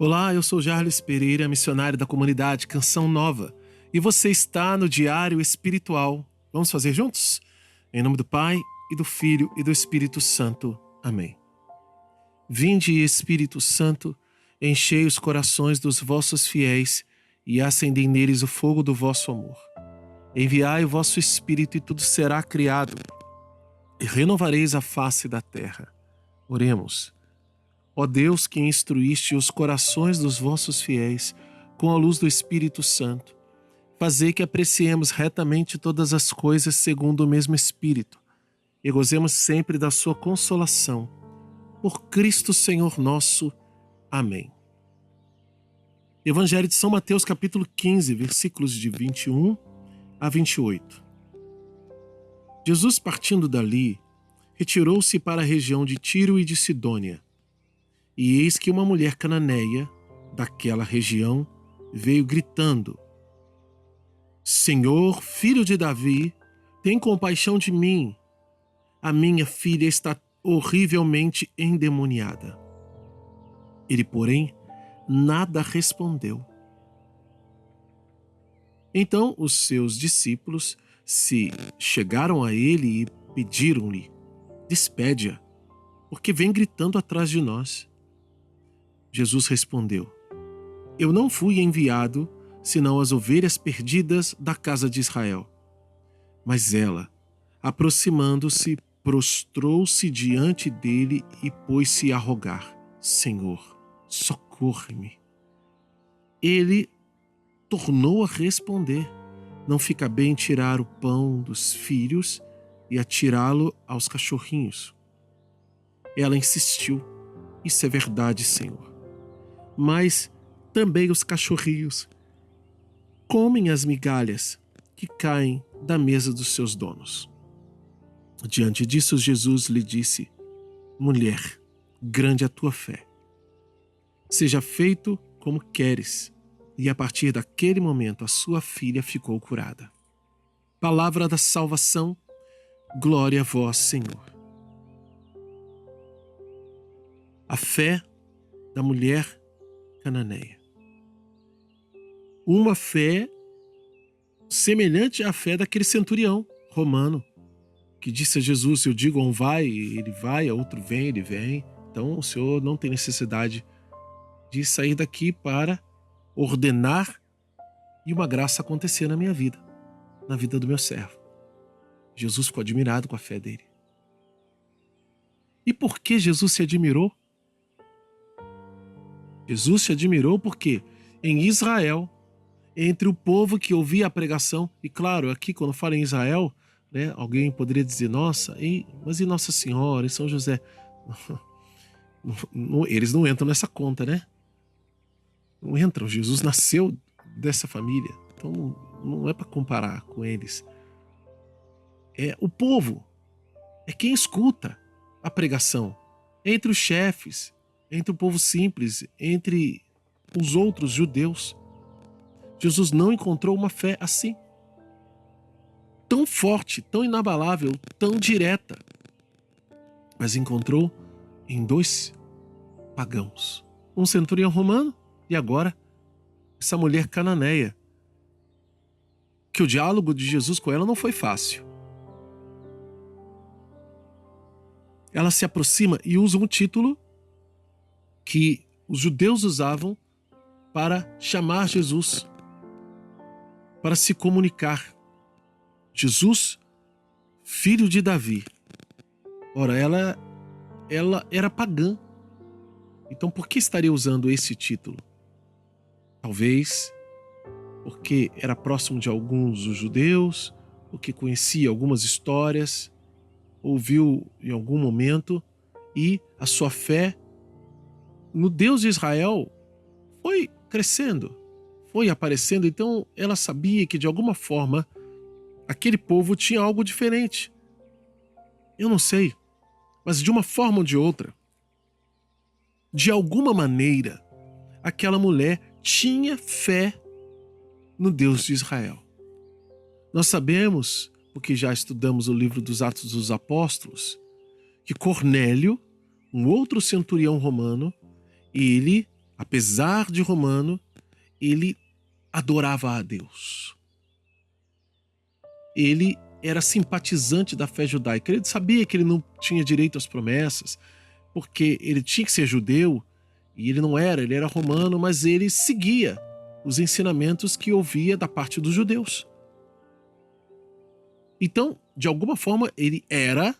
Olá, eu sou Jarles Pereira, missionário da comunidade Canção Nova, e você está no Diário Espiritual. Vamos fazer juntos? Em nome do Pai, e do Filho, e do Espírito Santo. Amém. Vinde, Espírito Santo, enchei os corações dos vossos fiéis e acendei neles o fogo do vosso amor. Enviai o vosso Espírito e tudo será criado, e renovareis a face da terra. Oremos. Ó Deus, que instruíste os corações dos vossos fiéis com a luz do Espírito Santo, fazei que apreciemos retamente todas as coisas segundo o mesmo Espírito e gozemos sempre da sua consolação. Por Cristo Senhor nosso. Amém. Evangelho de São Mateus, capítulo 15, versículos de 21 a 28. Jesus, partindo dali, retirou-se para a região de Tiro e de Sidônia. E eis que uma mulher cananeia daquela região veio gritando: Senhor, filho de Davi, tem compaixão de mim. A minha filha está horrivelmente endemoniada. Ele, porém, nada respondeu. Então os seus discípulos se chegaram a ele e pediram-lhe: Despede-a, porque vem gritando atrás de nós. Jesus respondeu: Eu não fui enviado senão as ovelhas perdidas da casa de Israel. Mas ela, aproximando-se, prostrou-se diante dele e pôs-se a rogar: Senhor, socorre-me. Ele tornou a responder: Não fica bem tirar o pão dos filhos e atirá-lo aos cachorrinhos. Ela insistiu: Isso é verdade, Senhor. Mas também os cachorrinhos comem as migalhas que caem da mesa dos seus donos. Diante disso, Jesus lhe disse: Mulher, grande é a tua fé. Seja feito como queres. E a partir daquele momento, a sua filha ficou curada. Palavra da salvação, glória a vós, Senhor. A fé da mulher cananeia. Uma fé semelhante à fé daquele centurião romano que disse a Jesus: eu digo a um vai, ele vai, a outro vem, ele vem. Então o Senhor não tem necessidade de sair daqui para ordenar e uma graça acontecer na minha vida, na vida do meu servo. Jesus ficou admirado com a fé dele. E por que Jesus se admirou? Jesus se admirou porque em Israel, entre o povo que ouvia a pregação, e claro, aqui quando fala em Israel, né, alguém poderia dizer: nossa, mas e Nossa Senhora, e São José? Eles não entram nessa conta, né? Não entram. Jesus nasceu dessa família, então não é para comparar com eles. É o povo, é quem escuta a pregação, entre os chefes, entre o povo simples, entre os outros judeus. Jesus não encontrou uma fé assim, tão forte, tão inabalável, tão direta, mas encontrou em dois pagãos, um centurião romano e agora essa mulher cananeia, que o diálogo de Jesus com ela não foi fácil. Ela se aproxima e usa um título que os judeus usavam para chamar Jesus, para se comunicar: Jesus, filho de Davi. Ora, ela era pagã. Então por que estaria usando esse título? Talvez porque era próximo de alguns dos judeus, porque conhecia algumas histórias, ouviu em algum momento, e a sua fé no Deus de Israel foi crescendo, foi aparecendo. Então ela sabia que de alguma forma aquele povo tinha algo diferente. Eu não sei, mas de uma forma ou de outra, de alguma maneira, aquela mulher tinha fé no Deus de Israel. Nós sabemos, porque já estudamos o livro dos Atos dos Apóstolos, que Cornélio, um outro centurião romano, ele Apesar de romano, ele adorava a Deus. Ele era simpatizante da fé judaica. Ele sabia que ele não tinha direito às promessas, porque ele tinha que ser judeu, e ele não era, ele era romano, mas ele seguia os ensinamentos que ouvia da parte dos judeus. Então, de alguma forma, ele era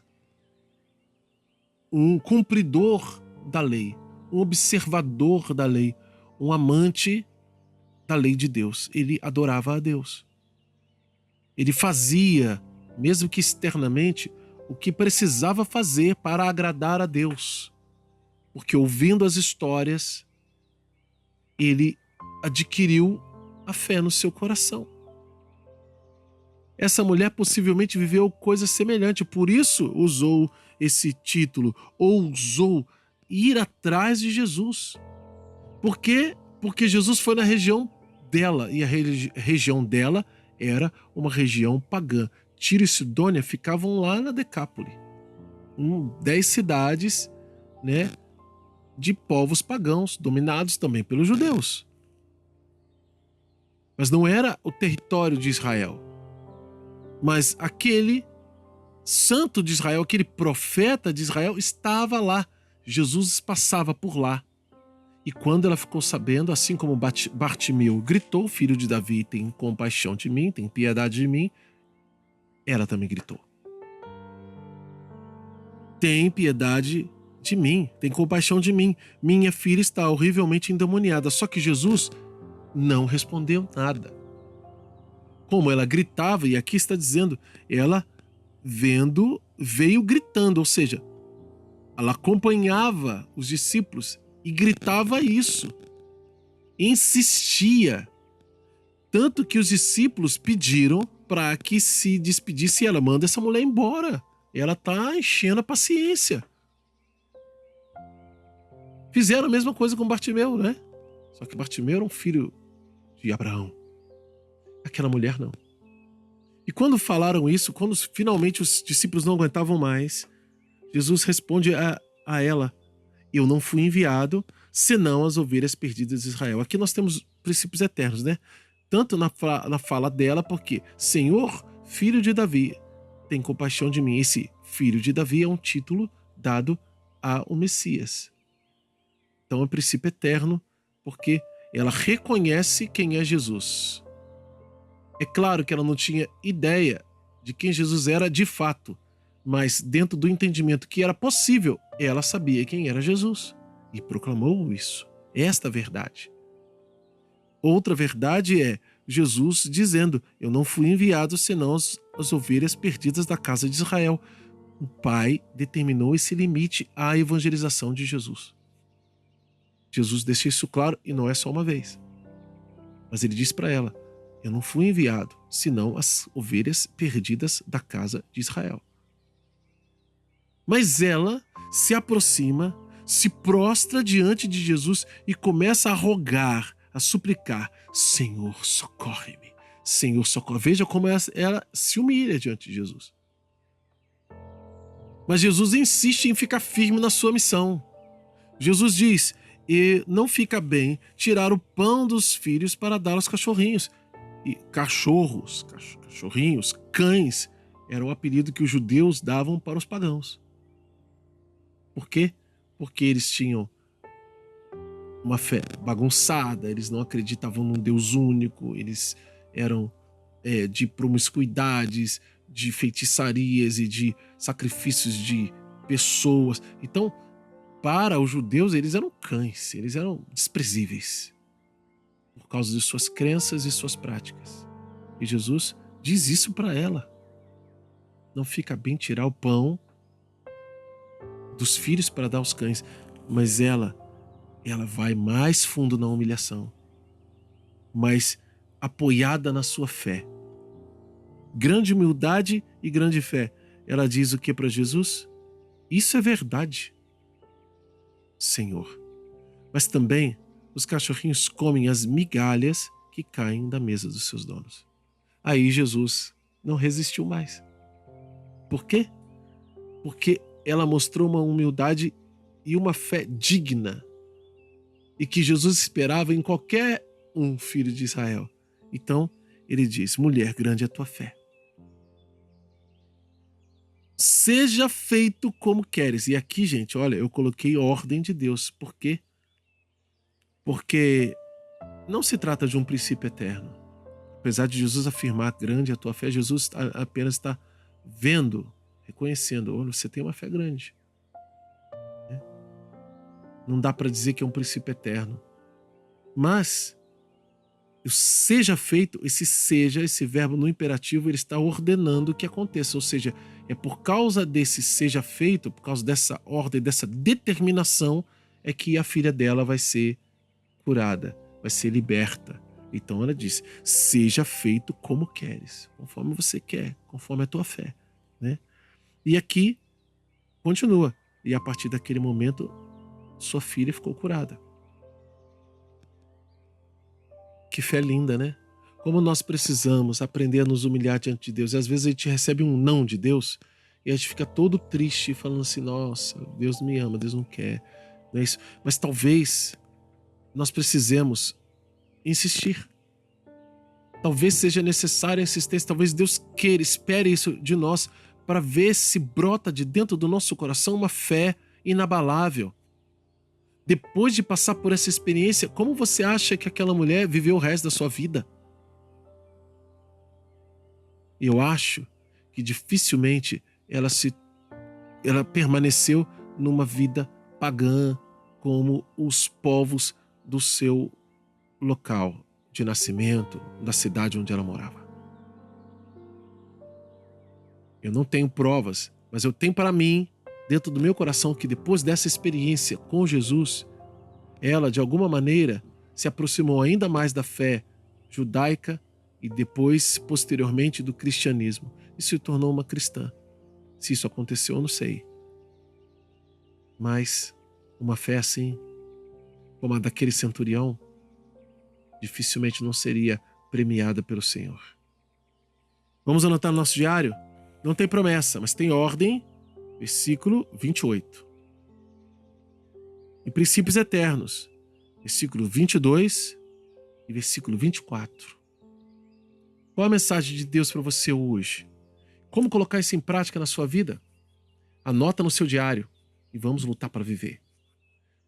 um cumpridor da lei, um observador da lei, um amante da lei de Deus. Ele adorava a Deus. Ele fazia, mesmo que externamente, o que precisava fazer para agradar a Deus. Porque ouvindo as histórias, ele adquiriu a fé no seu coração. Essa mulher possivelmente viveu coisa semelhante, por isso usou esse título, ousou ir atrás de Jesus. Por quê? Porque Jesus foi na região dela, e a região dela era uma região pagã. Tiro e Sidônia ficavam lá na Decápole, 10 cidades, né, de povos pagãos, dominados também pelos judeus. Mas não era o território de Israel. Mas aquele santo de Israel, aquele profeta de Israel estava lá. Jesus passava por lá. E quando ela ficou sabendo, assim como Bartimeu gritou, filho de Davi, tem compaixão de mim, tem piedade de mim, ela também gritou. Tem piedade de mim, tem compaixão de mim. Minha filha está horrivelmente endemoniada. Só que Jesus não respondeu nada. Como ela gritava, e aqui está dizendo, ela veio gritando, ou seja, ela acompanhava os discípulos e gritava isso, insistia, tanto que os discípulos pediram para que se despedisse, e ela manda essa mulher embora, ela está enchendo a paciência. Fizeram a mesma coisa com Bartimeu, né? Só que Bartimeu era um filho de Abraão. Aquela mulher não. E quando falaram isso, quando finalmente os discípulos não aguentavam mais, Jesus responde a ela: eu não fui enviado senão as ovelhas perdidas de Israel. Aqui nós temos princípios eternos, né? Tanto na fala dela, porque Senhor, filho de Davi, tem compaixão de mim. Esse filho de Davi é um título dado ao Messias. Então é um princípio eterno, porque ela reconhece quem é Jesus. É claro que ela não tinha ideia de quem Jesus era de fato, mas dentro do entendimento que era possível, ela sabia quem era Jesus e proclamou isso. Esta verdade. Outra verdade é Jesus dizendo: eu não fui enviado senão as ovelhas perdidas da casa de Israel. O Pai determinou esse limite à evangelização de Jesus. Jesus deixa isso claro, e não é só uma vez. Mas ele diz para ela: eu não fui enviado senão as ovelhas perdidas da casa de Israel. Mas ela se aproxima, se prostra diante de Jesus e começa a rogar, a suplicar: Senhor, socorre-me. Senhor, socorre. Veja como ela se humilha diante de Jesus. Mas Jesus insiste em ficar firme na sua missão. Jesus diz: e não fica bem tirar o pão dos filhos para dar aos cachorrinhos. E cachorrinhos, cães, era o apelido que os judeus davam para os pagãos. Por quê? Porque eles tinham uma fé bagunçada, eles não acreditavam num Deus único, eles eram de promiscuidades, de feitiçarias e de sacrifícios de pessoas. Então, para os judeus, eles eram cães, eles eram desprezíveis por causa de suas crenças e suas práticas. E Jesus diz isso para ela: não fica bem tirar o pão dos filhos para dar aos cães. Mas ela vai mais fundo na humilhação, mas apoiada na sua fé. Grande humildade e grande fé. Ela diz o que para Jesus? Isso é verdade, Senhor. Mas também os cachorrinhos comem as migalhas que caem da mesa dos seus donos. Aí Jesus não resistiu mais. Por quê? Porque ela mostrou uma humildade e uma fé digna e que Jesus esperava em qualquer um filho de Israel. Então, ele diz: mulher, grande é a tua fé. Seja feito como queres. E aqui, gente, olha, eu coloquei ordem de Deus. Por quê? Porque não se trata de um princípio eterno. Apesar de Jesus afirmar grande é a tua fé, Jesus apenas está vendo, reconhecendo: olha, você tem uma fé grande. Não dá para dizer que é um princípio eterno. Mas o seja feito, esse seja, esse verbo no imperativo, ele está ordenando que aconteça. Ou seja, é por causa desse seja feito, por causa dessa ordem, dessa determinação, é que a filha dela vai ser curada, vai ser liberta. Então ela diz: seja feito como queres, conforme você quer, conforme a tua fé, né? E aqui continua. E a partir daquele momento, sua filha ficou curada. Que fé linda, né? Como nós precisamos aprender a nos humilhar diante de Deus. E às vezes a gente recebe um não de Deus e a gente fica todo triste, falando assim: nossa, Deus não me ama, Deus não quer. Não é isso? Mas talvez nós precisemos insistir. Talvez seja necessária a insistência, talvez Deus queira, espere isso de nós para ver se brota de dentro do nosso coração uma fé inabalável. Depois de passar por essa experiência, como você acha que aquela mulher viveu o resto da sua vida? Eu acho que dificilmente ela permaneceu numa vida pagã como os povos do seu local de nascimento, da cidade onde ela morava. Eu não tenho provas, mas eu tenho para mim, dentro do meu coração, que depois dessa experiência com Jesus, ela, de alguma maneira, se aproximou ainda mais da fé judaica e depois, posteriormente, do cristianismo e se tornou uma cristã. Se isso aconteceu, eu não sei. Mas uma fé assim, como a daquele centurião, dificilmente não seria premiada pelo Senhor. Vamos anotar no nosso diário? Não tem promessa, mas tem ordem, versículo 28. E princípios eternos, versículo 22 e versículo 24. Qual a mensagem de Deus para você hoje? Como colocar isso em prática na sua vida? Anota no seu diário e vamos lutar para viver.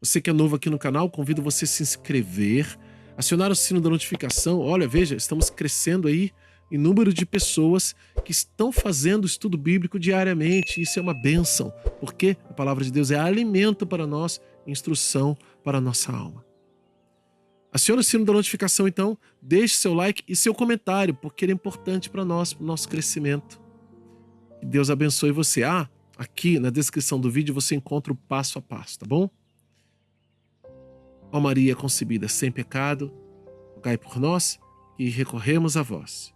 Você que é novo aqui no canal, convido você a se inscrever, acionar o sino da notificação. Olha, veja, estamos crescendo aí em número de pessoas que estão fazendo estudo bíblico diariamente. Isso é uma bênção, porque a palavra de Deus é alimento para nós, instrução para a nossa alma. Acione o sino da notificação, então, deixe seu like e seu comentário, porque ele é importante para nós, para o nosso crescimento. Que Deus abençoe você. Aqui na descrição do vídeo você encontra o passo a passo, tá bom? Ó Maria concebida sem pecado, rogai por nós que recorremos a vós.